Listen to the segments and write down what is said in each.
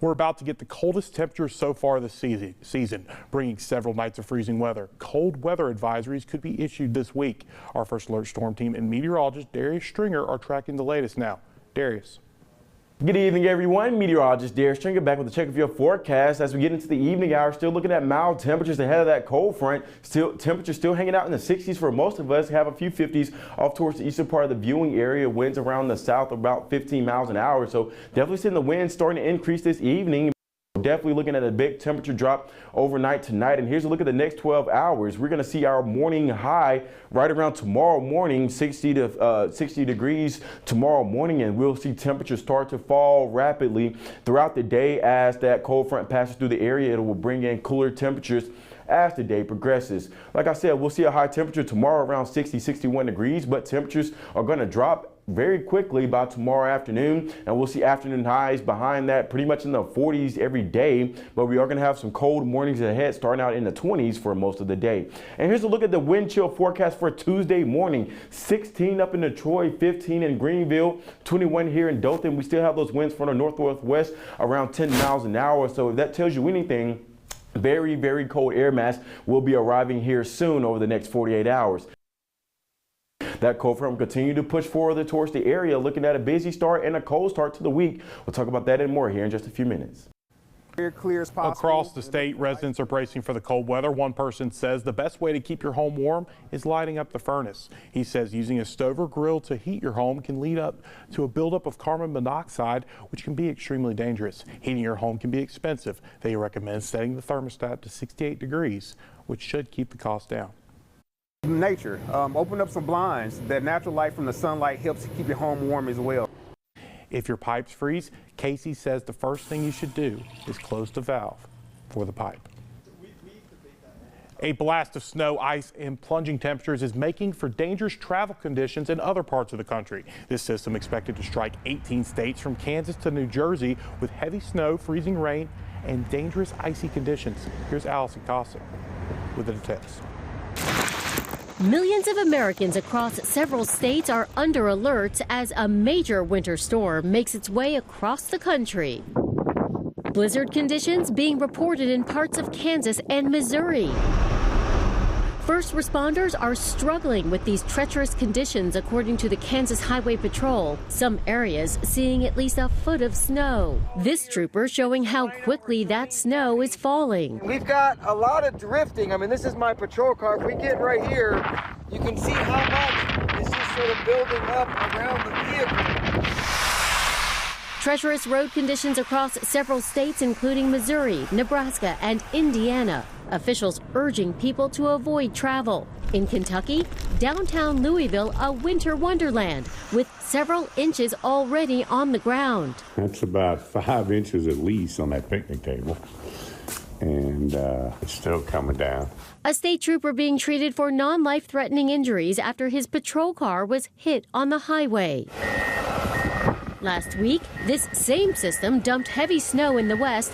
We're about to get the coldest temperatures so far this season, bringing several nights of freezing weather. Cold weather advisories could be issued this week. Our First Alert Storm Team and meteorologist Darius Stringer are tracking the latest now. Darius. Good evening, everyone. Meteorologist Darius Stringer back with a check of your forecast. As we get into the evening hours, still looking at mild temperatures ahead of that cold front. Temperatures still hanging out in the 60s for most of us. Have a few 50s off towards the eastern part of the viewing area. Winds around the south about 15 miles an hour. So definitely seeing the winds starting to increase this evening. Definitely looking at a big temperature drop overnight tonight. And here's a look at the next 12 hours. We're going to see our morning high right around tomorrow morning, 60 degrees tomorrow morning, and we'll see temperatures start to fall rapidly throughout the day as that cold front passes through the area. It will bring in cooler temperatures as the day progresses. Like I said, we'll see a high temperature tomorrow around 61 degrees, but temperatures are going to drop very quickly by tomorrow afternoon, and we'll see afternoon highs behind that pretty much in the 40s every day. But we are going to have some cold mornings ahead, starting out in the 20s for most of the day. And here's a look at the wind chill forecast for Tuesday morning. 16 up in Detroit, 15 in Greenville, 21 here in Dothan. We still have those winds from the north-northwest around 10 miles an hour. So if that tells you anything, very, very cold air mass will be arriving here soon over the next 48 hours. That cold front will continue to push forward towards the area, looking at a busy start and a cold start to the week. We'll talk about that and more here in just a few minutes. Clear as possible. Across the state, residents are bracing for the cold weather. One person says the best way to keep your home warm is lighting up the furnace. He says using a stove or grill to heat your home can lead up to a buildup of carbon monoxide, which can be extremely dangerous. Heating your home can be expensive. They recommend setting the thermostat to 68 degrees, which should keep the cost down. Nature, open up some blinds. That natural light from the sunlight helps keep your home warm as well. If your pipes freeze, Casey says the first thing you should do is close the valve for the pipe. A blast of snow, ice, and plunging temperatures is making for dangerous travel conditions in other parts of the country. This system expected to strike 18 states from Kansas to New Jersey with heavy snow, freezing rain, and dangerous icy conditions. Here's Allison Cossack with the details. Millions of Americans across several states are under alert as a major winter storm makes its way across the country. Blizzard conditions being reported in parts of Kansas and Missouri. First responders are struggling with these treacherous conditions, according to the Kansas Highway Patrol. Some areas seeing at least a foot of snow. This trooper showing how quickly that snow is falling. We've got a lot of drifting. I mean, this is my patrol car. If we get right here, you can see how much is just sort of building up around the vehicle. Treacherous road conditions across several states, including Missouri, Nebraska, and Indiana. Officials urging people to avoid travel. In Kentucky, downtown Louisville, a winter wonderland with several inches already on the ground. That's about 5 inches at least on that picnic table, and it's still coming down. A state trooper being treated for non-life-threatening injuries after his patrol car was hit on the highway. Last week, this same system dumped heavy snow in the west,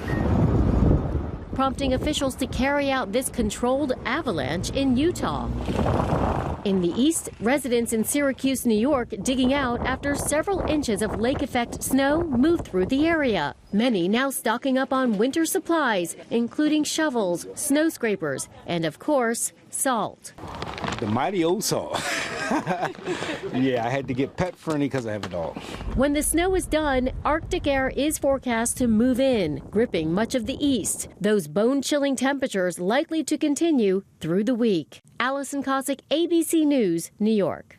prompting officials to carry out this controlled avalanche in Utah. In the east, residents in Syracuse, New York, digging out after several inches of lake-effect snow moved through the area. Many now stocking up on winter supplies, including shovels, snow scrapers, and of course, salt. The mighty old salt. Yeah, I had to get pet friendly because I have a dog. When the snow is done, Arctic air is forecast to move in, gripping much of the east. Those bone-chilling temperatures likely to continue through the week. Allison Cossack, ABC News, New York.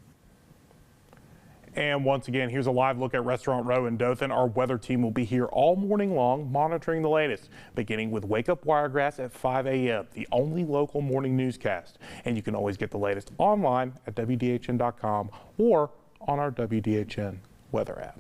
And once again, here's a live look at Restaurant Row in Dothan. Our weather team will be here all morning long monitoring the latest, beginning with Wake Up Wiregrass at 5 a.m., the only local morning newscast. And you can always get the latest online at WDHN.com or on our WDHN weather app.